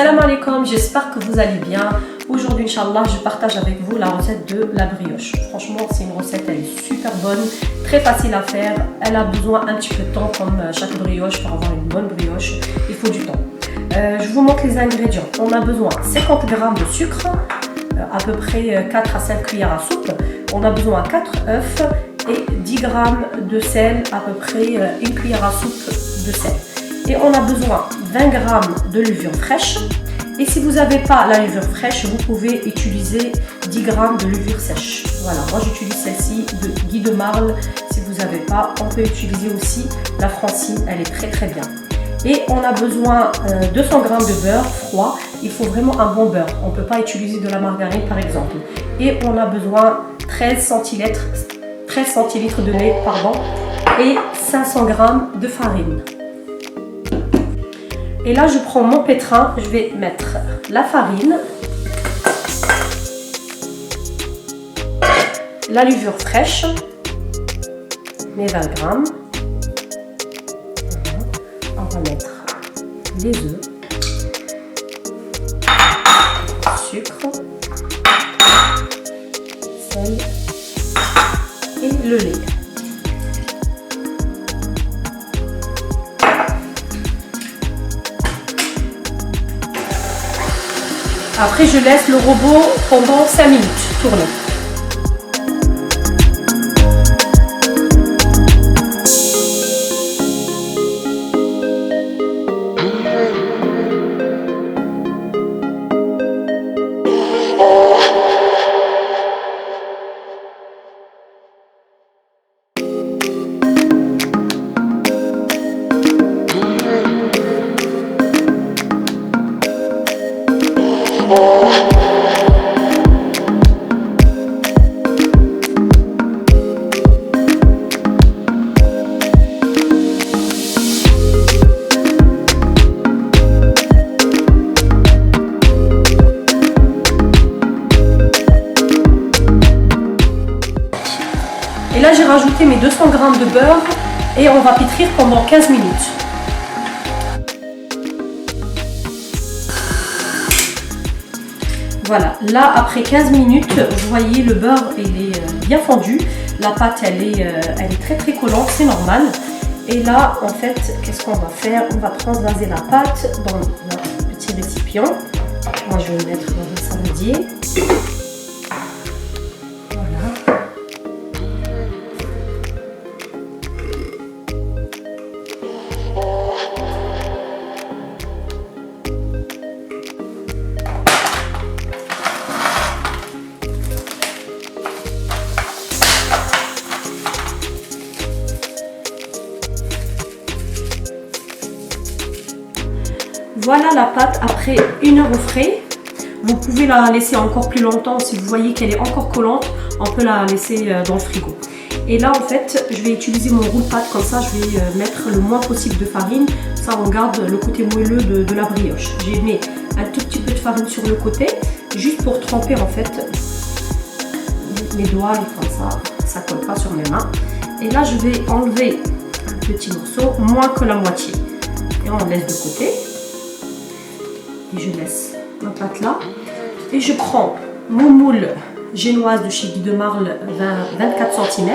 Salam alaikum, j'espère que vous allez bien. Aujourd'hui, Inch'Allah, je partage avec vous la recette de la brioche. Franchement, c'est une recette, elle est super bonne, très facile à faire. Elle a besoin un petit peu de temps, comme chaque brioche. Pour avoir une bonne brioche, il faut du temps. Je vous montre les ingrédients. On a besoin 50 g de sucre, à peu près 4 à 5 cuillères à soupe. On a besoin 4 œufs et 10 g de sel, à peu près 1 cuillère à soupe de sel. Et on a besoin 20 g de levure fraîche. Et si vous n'avez pas la levure fraîche, vous pouvez utiliser 10 g de levure sèche. Voilà, moi j'utilise celle-ci de Guy de Marle. Si vous n'avez pas, on peut utiliser aussi la Francine, elle est très bien. Et on a besoin 200 g de beurre froid. Il faut vraiment un bon beurre. On ne peut pas utiliser de la margarine par exemple. Et on a besoin 13 centilitres de lait, et 500 g de farine. Et là, je prends mon pétrin, je vais mettre la farine, la levure fraîche, mes 20 g. On va mettre les œufs, sucre, sel et le lait. Après, je laisse le robot pendant 5 minutes tourner. Et là, j'ai rajouté mes 200 g de beurre et on va pétrir pendant 15 minutes. Voilà, là après 15 minutes, vous voyez le beurre il est bien fondu. La pâte elle est très collante, c'est normal. Et là en fait, qu'est-ce qu'on va faire? On va transvaser la pâte dans un petit récipient. Moi je vais le mettre dans un saladier. Voilà la pâte après 1 heure au frais. Vous pouvez la laisser encore plus longtemps si vous voyez qu'elle est encore collante. On peut la laisser dans le frigo. Et là en fait, je vais utiliser mon roule pâte comme ça. Je vais mettre le moins possible de farine. Ça on garde le côté moelleux de la brioche. J'ai mis un tout petit peu de farine sur le côté, juste pour tremper en fait mes doigts et comme ça colle pas sur mes mains. Et là je vais enlever un petit morceau, moins que la moitié. Et on laisse de côté. Et je laisse ma pâte là. Et je prends mon moule génoise de chez Guy de Marle 24 cm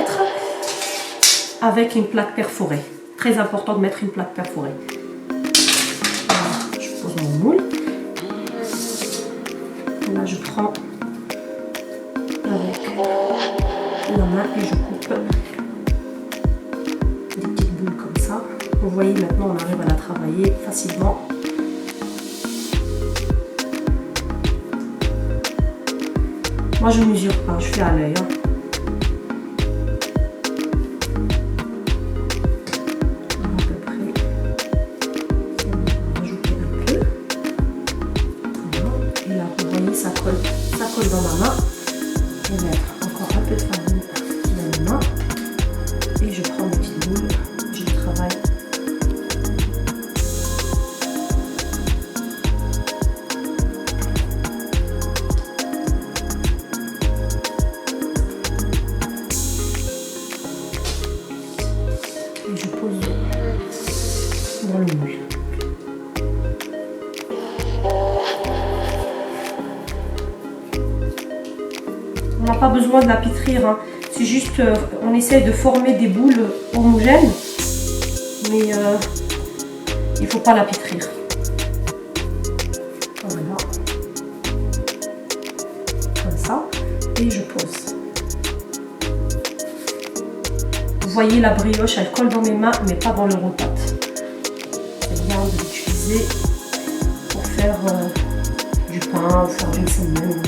avec une plaque perforée. Très important de mettre une plaque perforée. Voilà, je pose mon moule. Et là je prends avec la main et je coupe des petites boules comme ça. Vous voyez maintenant on arrive à la travailler facilement. Moi je ne mesure pas, je fais à l'œil. À peu près. On va rajouter un peu. Voilà. Et là vous voyez ça colle dans ma main. Je vais mettre encore un peu de farine dans ma main. Et je prends mes petites boules, je travaille. On n'a pas besoin de la pétrir, hein. C'est juste, on essaie de former des boules homogènes, mais il ne faut pas la pétrir. Voilà. Comme ça. Et je pose. Vous voyez, la brioche, elle colle dans mes mains, mais pas dans le rotate. C'est bien de l'utiliser pour faire du pain, ou faire une semaine.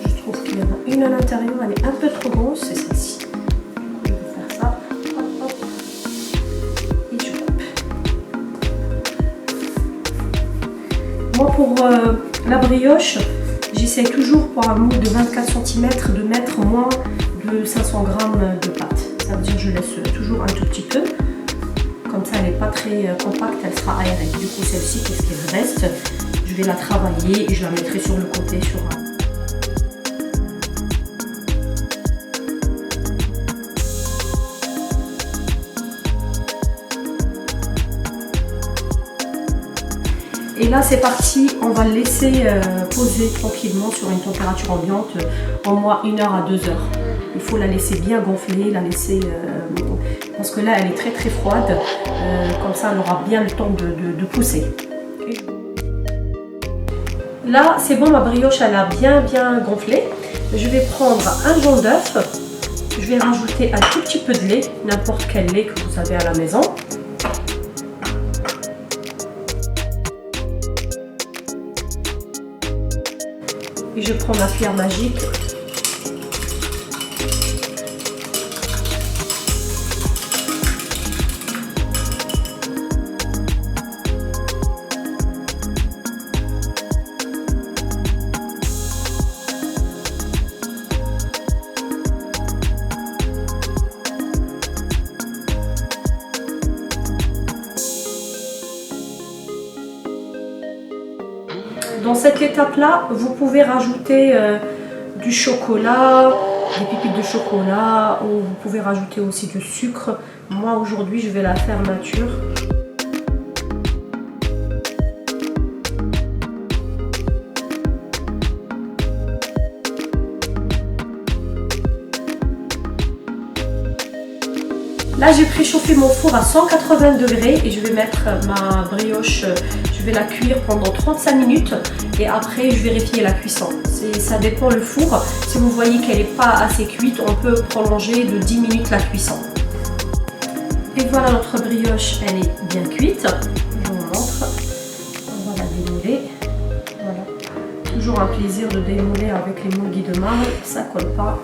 Je trouve qu'il y en a une à l'intérieur, elle est un peu trop grosse, c'est celle-ci. Je vais faire ça, hop, hop, et je coupe. Moi, pour la brioche, j'essaie toujours pour un moule de 24 cm de mettre moins de 500 g de pâte. Ça veut dire que je laisse toujours un tout petit peu. Comme ça, elle n'est pas très compacte, elle sera aérée. Du coup, celle-ci, qu'est-ce qu'elle reste? Je vais la travailler et je la mettrai sur le côté sur un. Et là, c'est parti, on va le laisser poser tranquillement sur une température ambiante en moins 1 heure à 2 heures. Il faut la laisser bien gonfler, la laisser parce que là, elle est très très froide. Comme ça, elle aura bien le temps de pousser. Okay. Là, c'est bon, ma brioche, elle a bien gonflé. Je vais prendre un jaune d'œuf. Je vais rajouter un tout petit peu de lait, n'importe quel lait que vous avez à la maison. Et je prends ma cuillère magique. Dans cette étape-là, vous pouvez rajouter du chocolat, des pépites de chocolat, ou vous pouvez rajouter aussi du sucre. Moi, aujourd'hui, je vais la faire nature. Là, j'ai préchauffé mon four à 180 degrés et je vais mettre ma brioche, je vais la cuire pendant 35 minutes et après je vérifie la cuisson. Ça dépend le four. Si vous voyez qu'elle n'est pas assez cuite, on peut prolonger de 10 minutes la cuisson. Et voilà, notre brioche, elle est bien cuite. Je vous montre. On va la démouler. Voilà. Toujours un plaisir de démouler avec les moules Guy de Marle, ça colle pas.